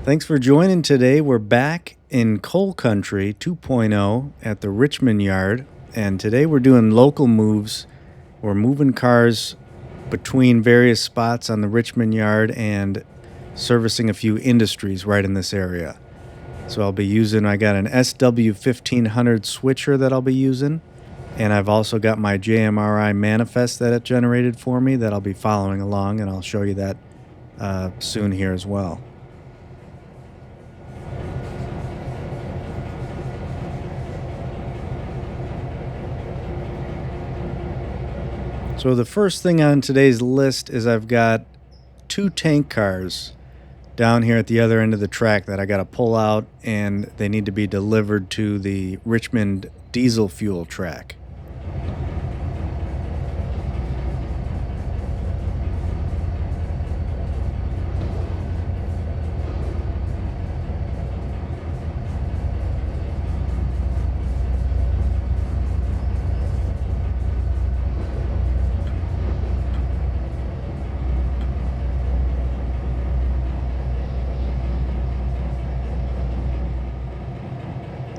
Thanks for joining today. We're back in Coal Country 2.0 at the Richmond yard, and today we're doing local moves. We're moving cars between various spots on the Richmond yard and servicing a few industries right in this area. So I got an SW1500 switcher that I'll be using, and I've also got my JMRI manifest that it generated for me that I'll be following along, and I'll show you that soon here as well. So the first thing on today's list is I've got two tank cars down here at the other end of the track that I got to pull out, and they need to be delivered to the Richmond diesel fuel track.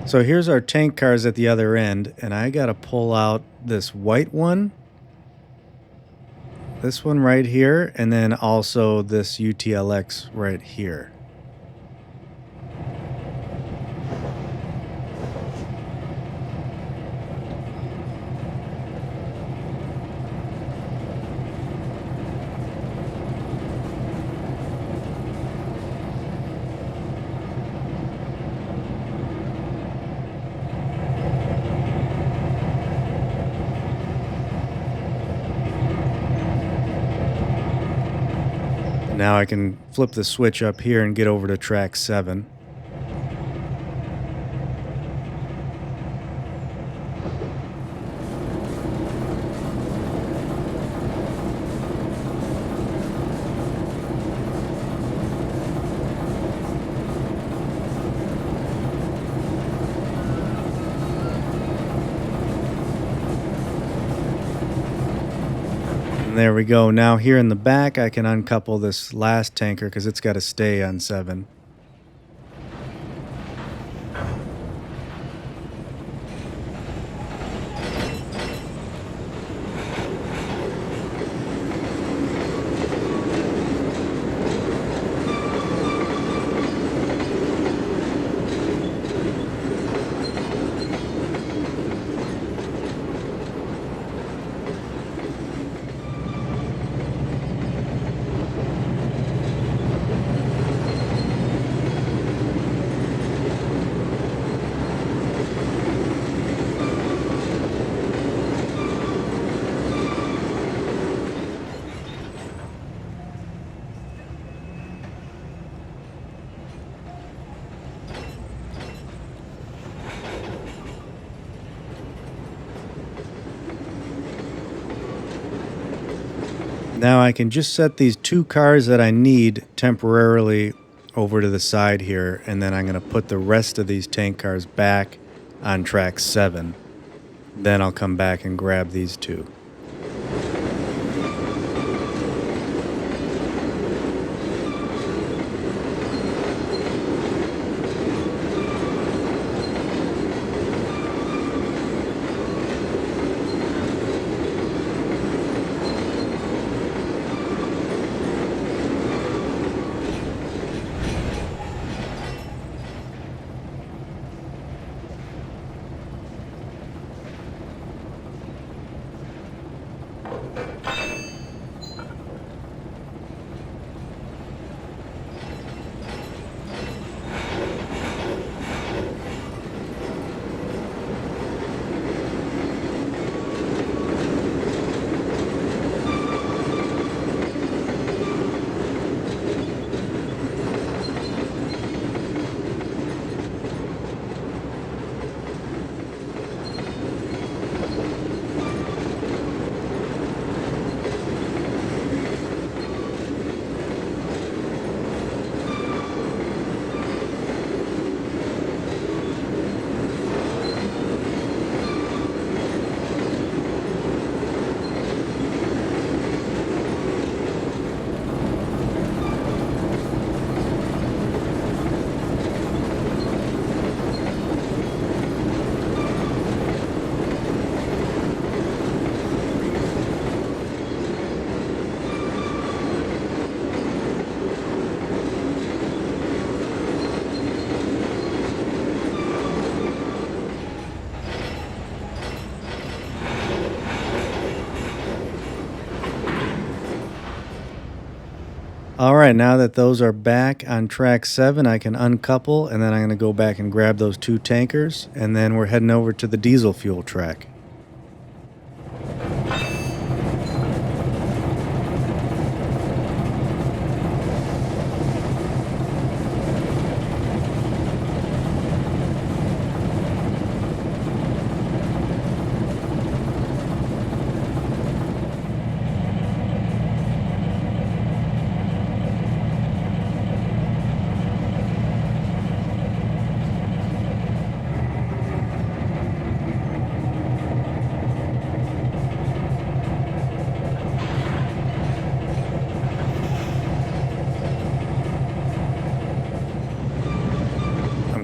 So here's our tank cars at the other end, and I got to pull out this white one, this one right here, and then also this UTLX right here. Now I can flip the switch up here and get over to track 7. And there we go. Now here in the back, I can uncouple this last tanker because it's got to stay on 7. Now I can just set these two cars that I need temporarily over to the side here, and then I'm going to put the rest of these tank cars back on track 7. Then I'll come back and grab these two. All right, now that those are back on track 7, I can uncouple, and then I'm going to go back and grab those 2 tankers, and then we're heading over to the diesel fuel track.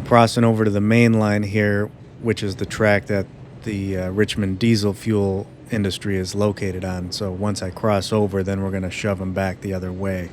Crossing over to the main line here, which is the track that the Richmond diesel fuel industry is located on. So once I cross over, then we're going to shove them back the other way.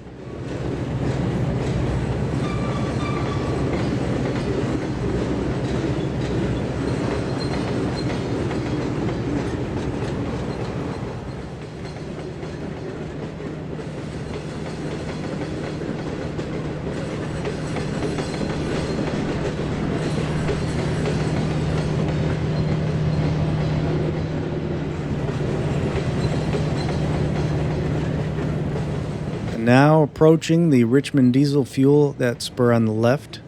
Now approaching the Richmond diesel fuel, that spur on the left.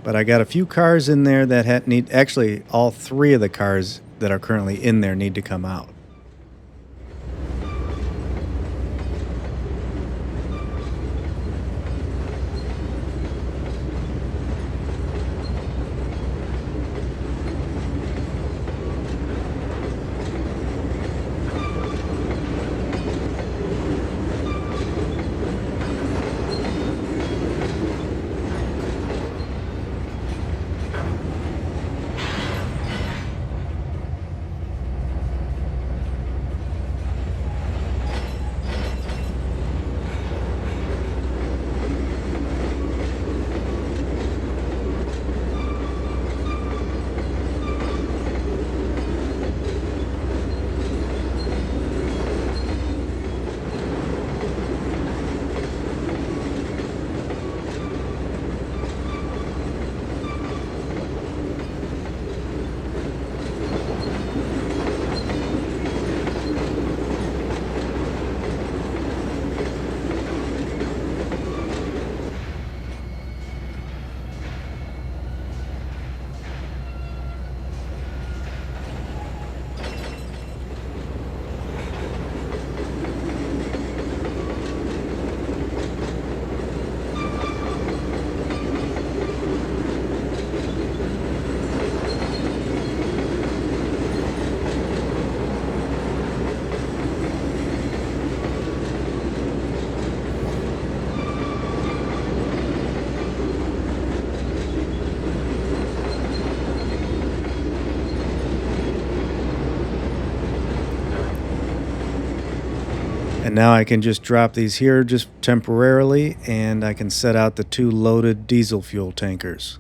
But I got a few cars in there that need, actually all 3 of the cars that are currently in there need to come out. And now I can just drop these here just temporarily, and I can set out the 2 loaded diesel fuel tankers.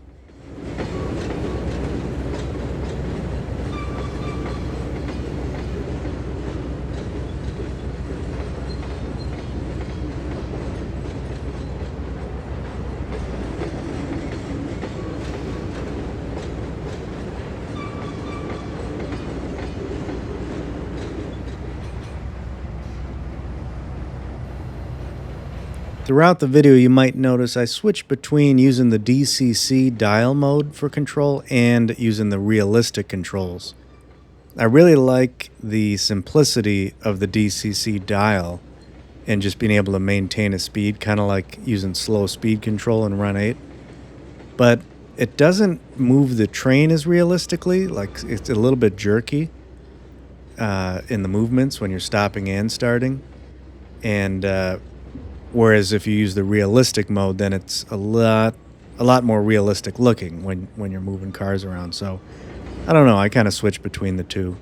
Throughout the video, you might notice I switched between using the DCC dial mode for control and using the realistic controls. I really like the simplicity of the DCC dial and just being able to maintain a speed, kind of like using slow speed control in Run 8. But it doesn't move the train as realistically, like it's a little bit jerky in the movements when you're stopping and starting. And whereas if you use the realistic mode, then it's a lot more realistic looking when you're moving cars around. So I don't know, I kind of switch between the two.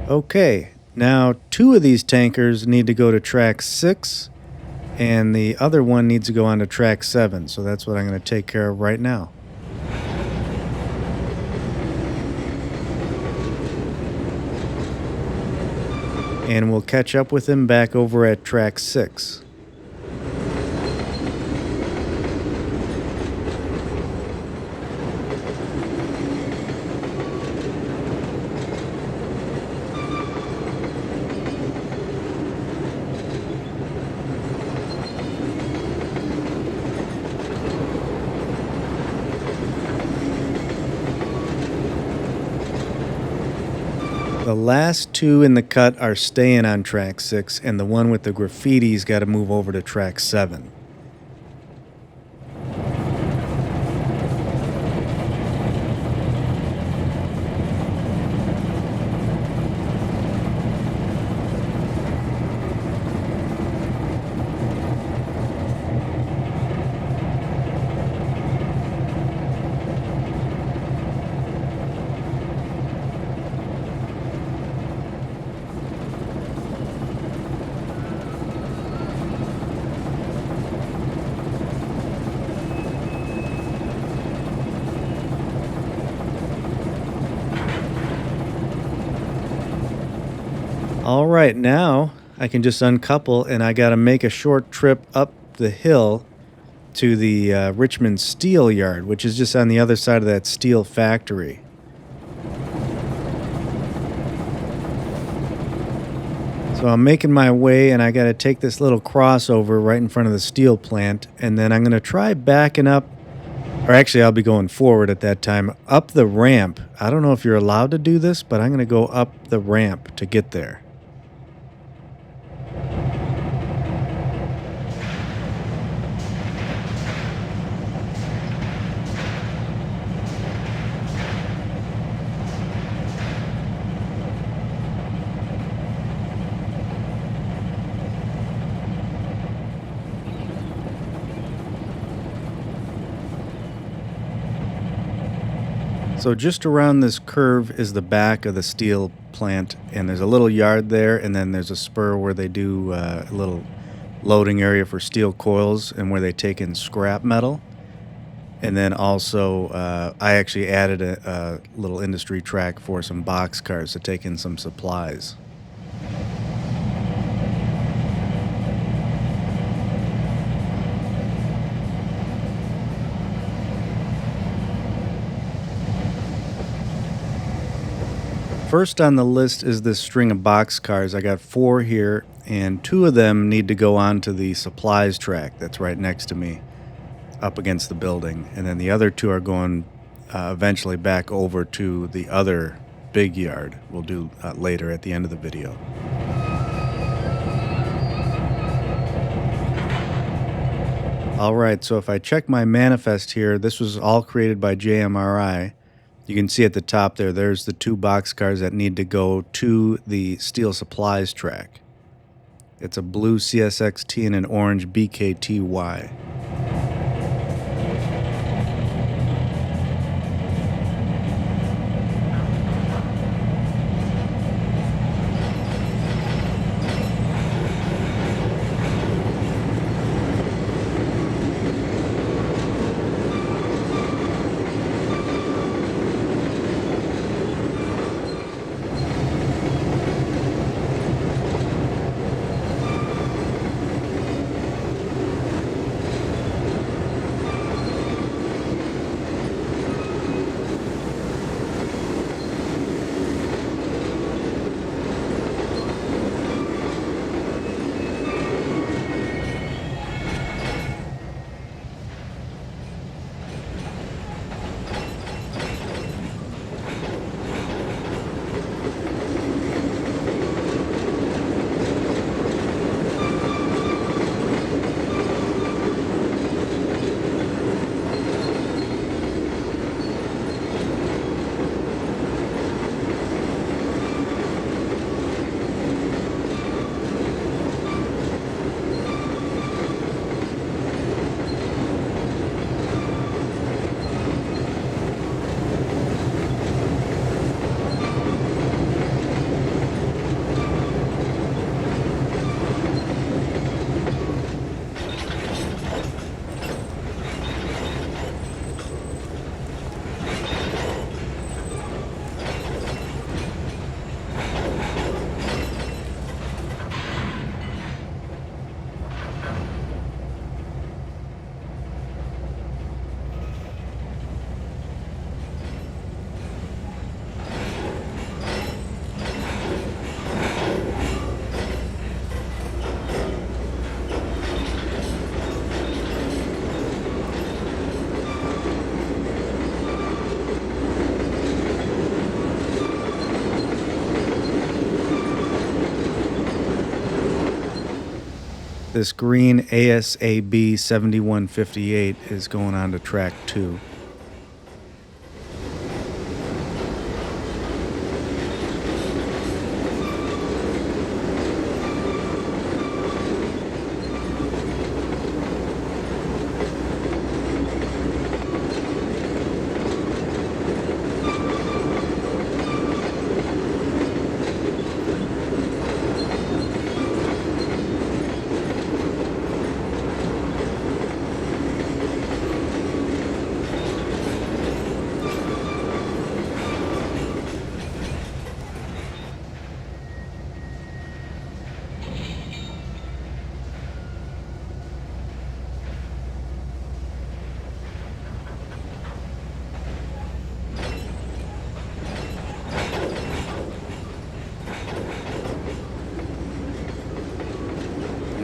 Okay, now 2 of these tankers need to go to track 6, and the other one needs to go on to track 7, so that's what I'm going to take care of right now. And we'll catch up with him back over at track 6. The last 2 in the cut are staying on track 6, and the one with the graffiti's got to move over to track 7. All right, now I can just uncouple, and I got to make a short trip up the hill to the Richmond steel yard, which is just on the other side of that steel factory. So I'm making my way, and I got to take this little crossover right in front of the steel plant, and then I'm going to try backing up, or actually I'll be going forward at that time, up the ramp. I don't know if you're allowed to do this, but I'm going to go up the ramp to get there. So just around this curve is the back of the steel plant, and there's a little yard there, and then there's a spur where they do a little loading area for steel coils and where they take in scrap metal. And then also I actually added a little industry track for some box cars to take in some supplies. First on the list is this string of box cars. I got 4 here, and 2 of them need to go onto the supplies track that's right next to me up against the building. And then the other 2 are going eventually back over to the other big yard. We'll do later at the end of the video. All right, so if I check my manifest here, this was all created by JMRI. You can see at the top there, there's the 2 box cars that need to go to the steel supplies track. It's a blue CSXT and an orange BKTY. This green ASAB 7158 is going on to track 2.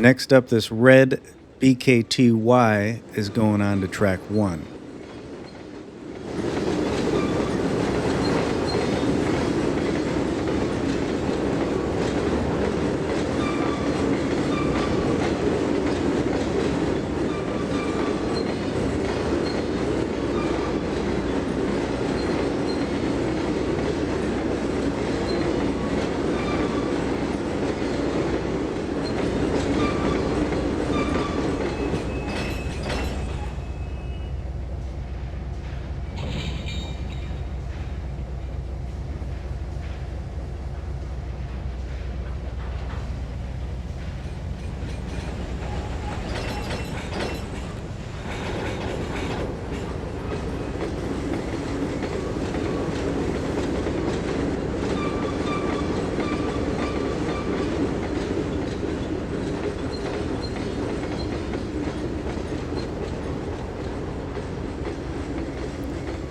Next up, this red BKTY is going on to track 1.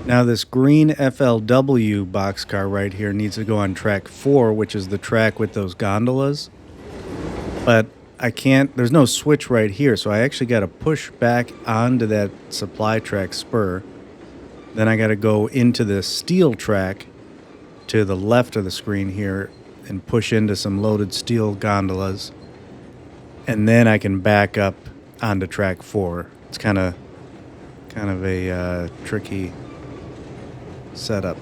Now this green FLW boxcar right here needs to go on track 4, which is the track with those gondolas. But I can't, there's no switch right here, so I actually got to push back onto that supply track spur. Then I got to go into the steel track to the left of the screen here and push into some loaded steel gondolas. And then I can back up onto track 4. It's kind of a tricky setup.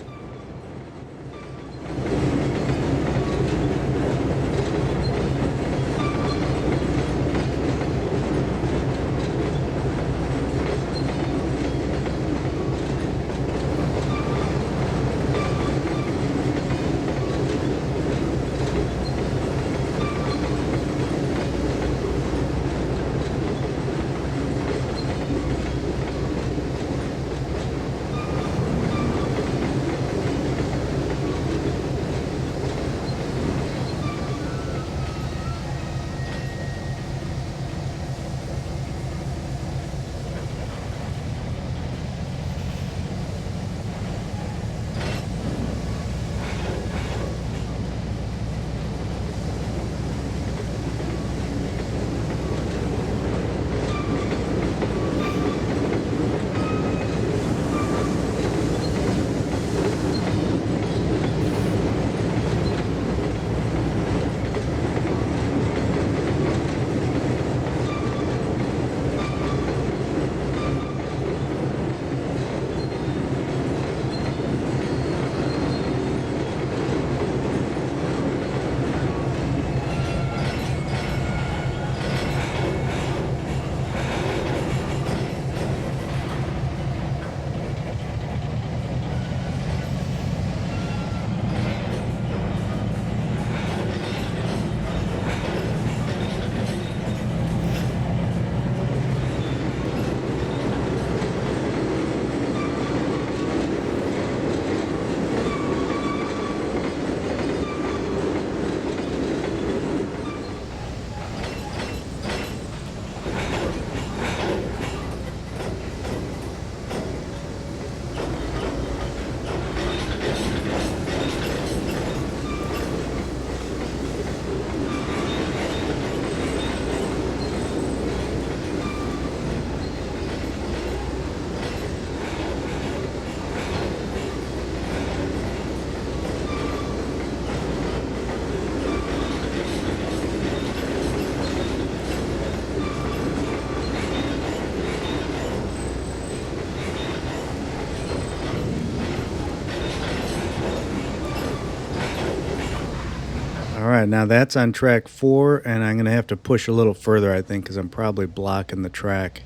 All right, now that's on track 4, and I'm going to have to push a little further, I think, because I'm probably blocking the track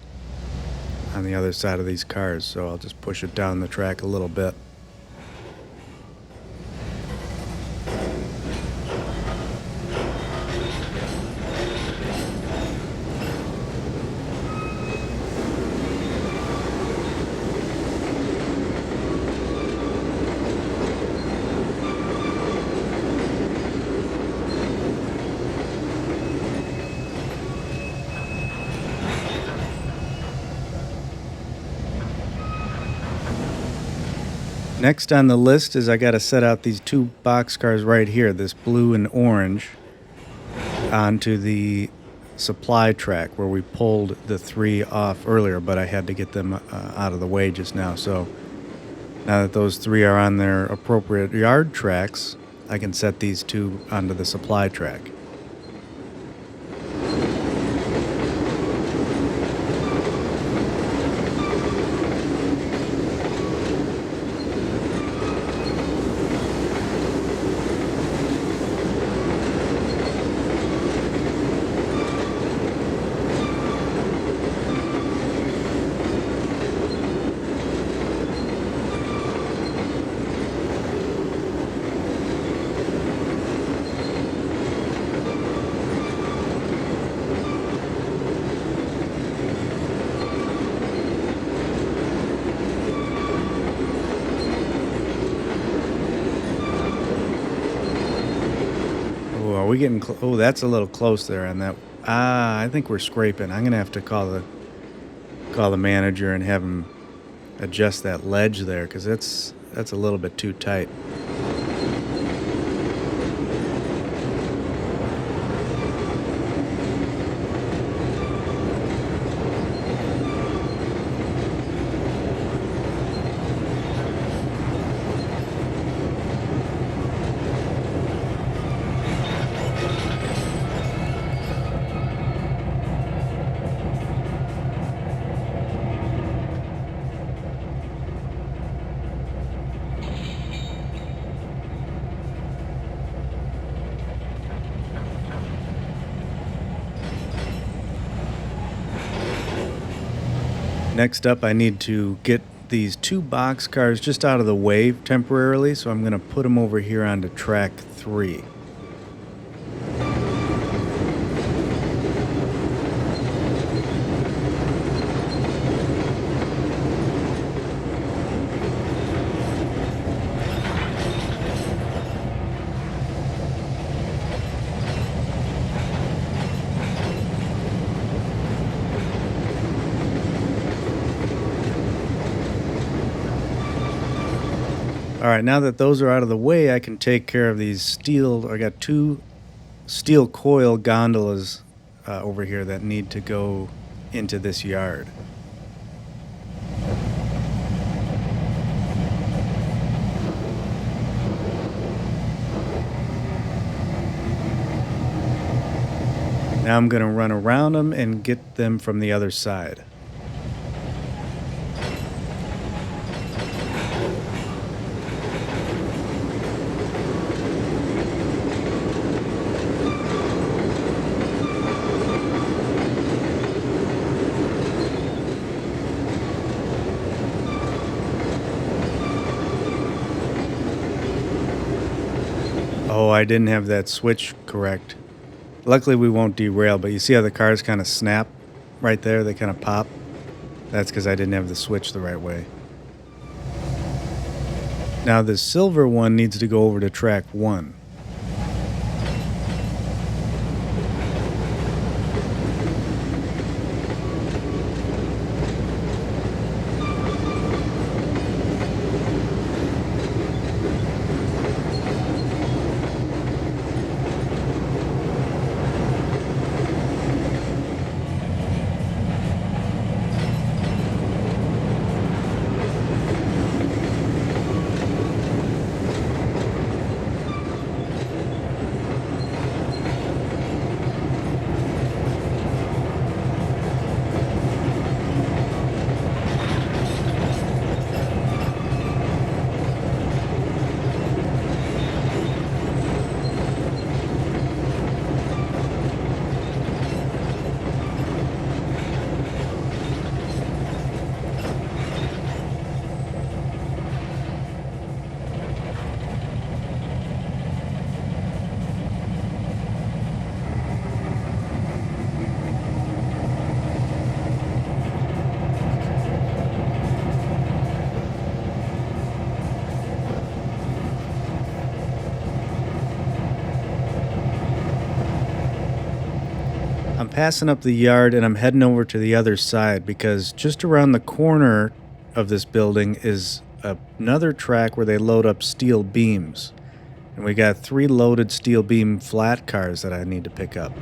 on the other side of these cars. So I'll just push it down the track a little bit. Next on the list is I got to set out these 2 boxcars right here, this blue and orange, onto the supply track where we pulled the 3 off earlier, but I had to get them out of the way just now. So now that those 3 are on their appropriate yard tracks, I can set these 2 onto the supply track. Are we getting oh, that's a little close there on that. I think we're scraping. I'm gonna have to call the manager and have him adjust that ledge there, because that's a little bit too tight. Next up, I need to get these 2 boxcars just out of the way temporarily, so I'm going to put them over here onto track 3. All right, now that those are out of the way, I can take care of these steel. I got 2 steel coil gondolas over here that need to go into this yard. Now I'm going to run around them and get them from the other side. Oh, I didn't have that switch correct. Luckily, we won't derail, but you see how the cars kind of snap right there? They kind of pop. That's because I didn't have the switch the right way. Now, the silver one needs to go over to track 1. I'm passing up the yard and I'm heading over to the other side because just around the corner of this building is another track where they load up steel beams. And we got 3 loaded steel beam flat cars that I need to pick up.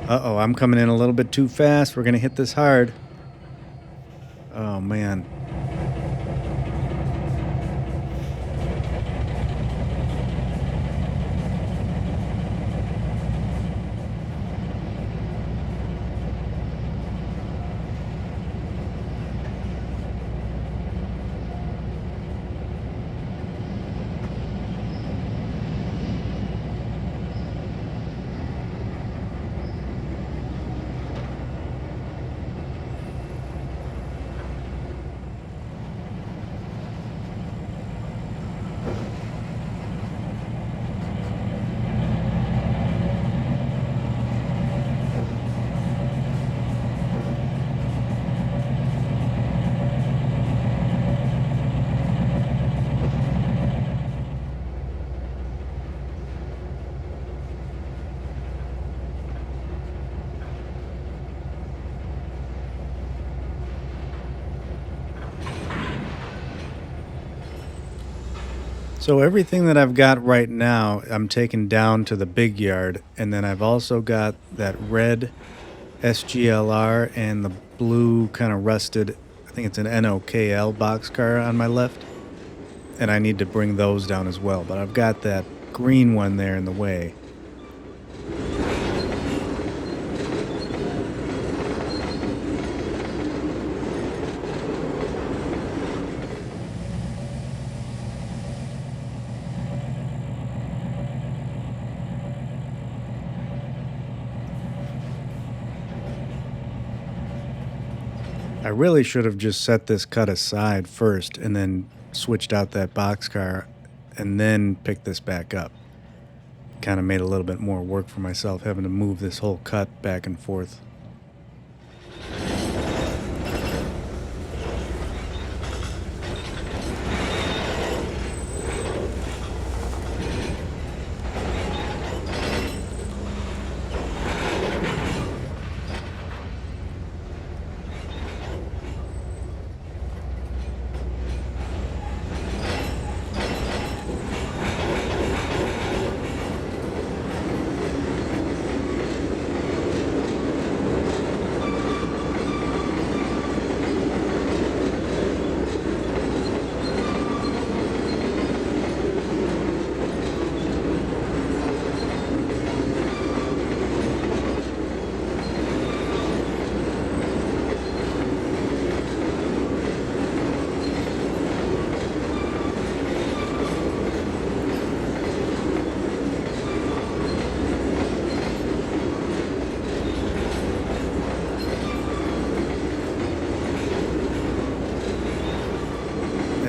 Uh-oh, I'm coming in a little bit too fast. We're going to hit this hard. Oh, man. So everything that I've got right now, I'm taking down to the big yard, and then I've also got that red SGLR and the blue kind of rusted, I think it's an NOKL boxcar on my left, and I need to bring those down as well, but I've got that green one there in the way. I really should have just set this cut aside first and then switched out that boxcar and then picked this back up. Kind of made a little bit more work for myself having to move this whole cut back and forth.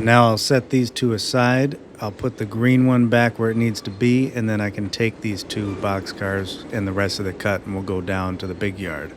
Now I'll set these two aside. I'll put the green one back where it needs to be, and then I can take these 2 boxcars and the rest of the cut, and we'll go down to the big yard.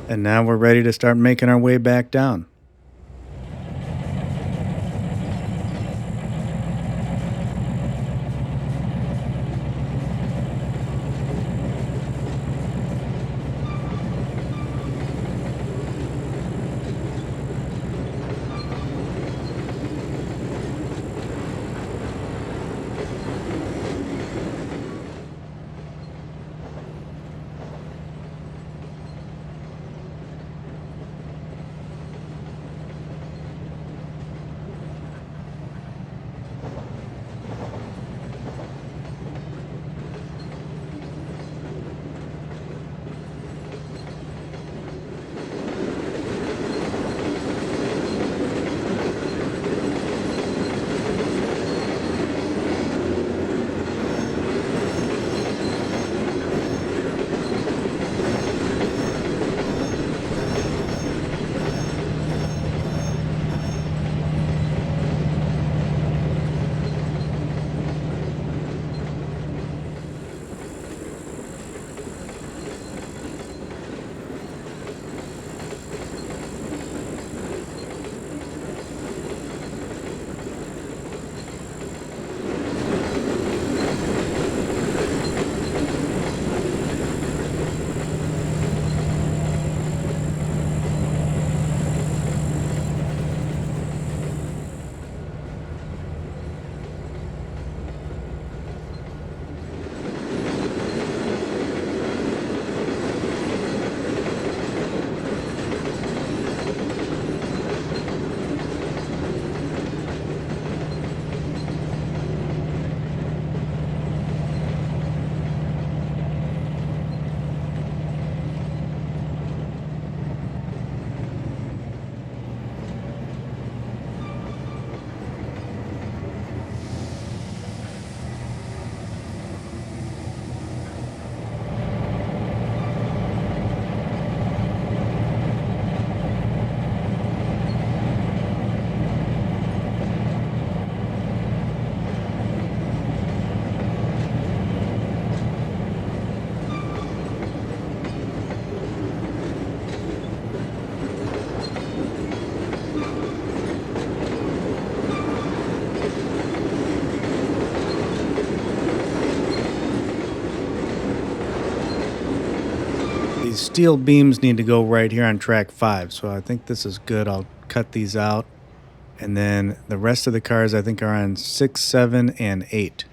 And now we're ready to start making our way back down. These steel beams need to go right here on track 5, so I think this is good. I'll cut these out. And then the rest of the cars I think are on 6, 7, and 8.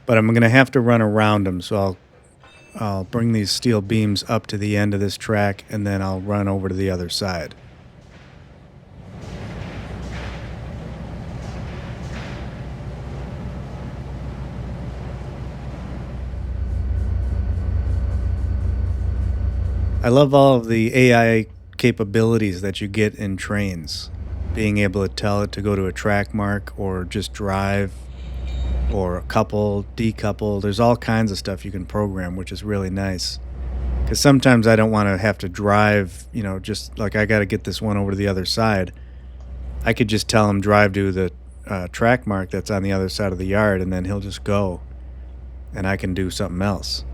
But I'm going to have to run around them, so I'll bring these steel beams up to the end of this track, and then I'll run over to the other side. I love all of the AI capabilities that you get in Trainz. Being able to tell it to go to a track mark or just drive or couple, decouple. There's all kinds of stuff you can program, which is really nice. Because sometimes I don't want to have to drive, just like I got to get this one over to the other side. I could just tell him drive to the track mark that's on the other side of the yard, and then he'll just go, and I can do something else.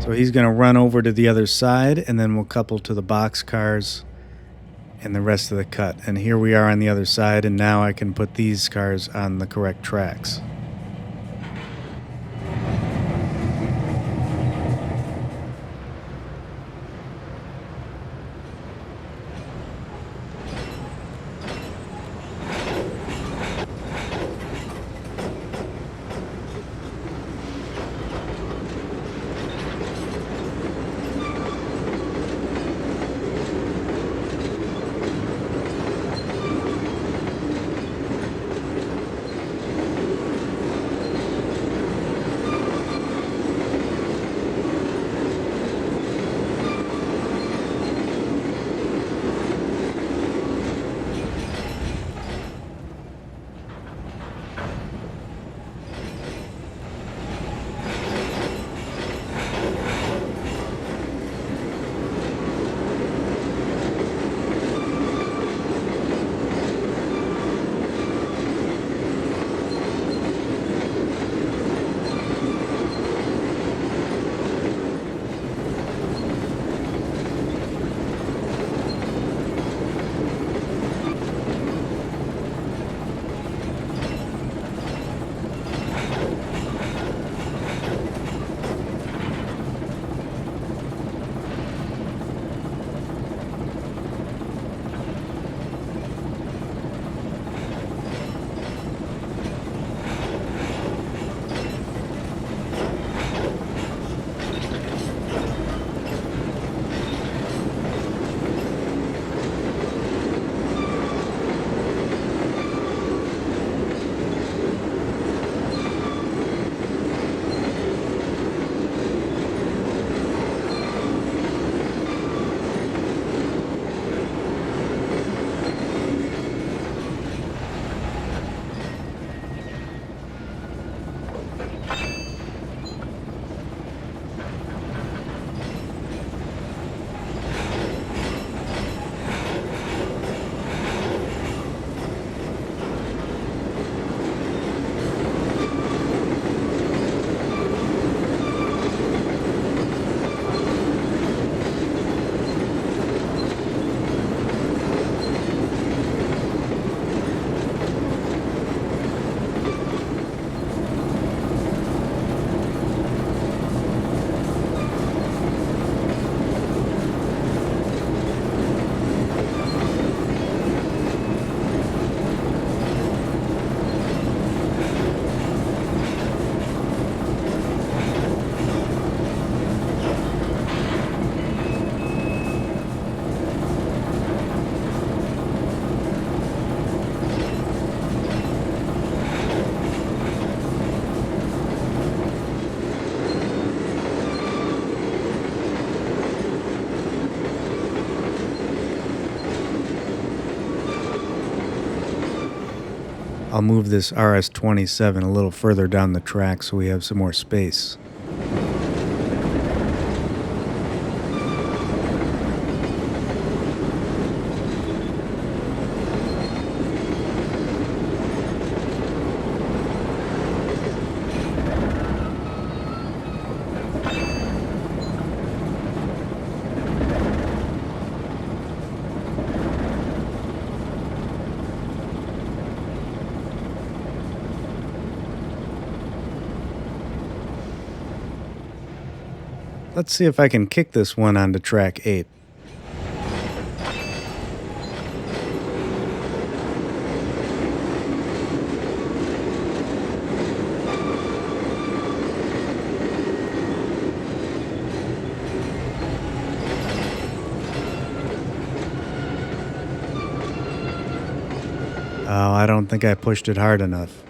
So he's going to run over to the other side, and then we'll couple to the box cars and the rest of the cut. And here we are on the other side, and now I can put these cars on the correct tracks. I'll move this RS-27 a little further down the track so we have some more space. Let's see if I can kick this one onto track 8. Oh, I don't think I pushed it hard enough.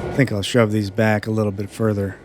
I think I'll shove these back a little bit further.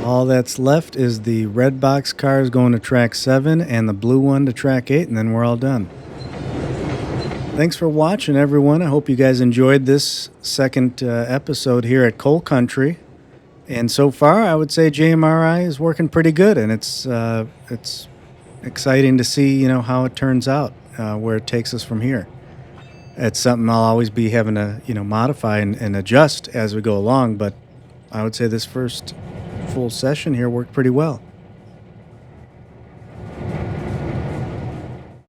All that's left is the red box cars going to track 7 and the blue one to track 8, and then we're all done. Thanks for watching, everyone. I hope you guys enjoyed this second episode here at Coal Country. And so far, I would say JMRI is working pretty good, and it's exciting to see how it turns out, where it takes us from here. It's something I'll always be having to modify and adjust as we go along, but I would say this first full session here worked pretty well.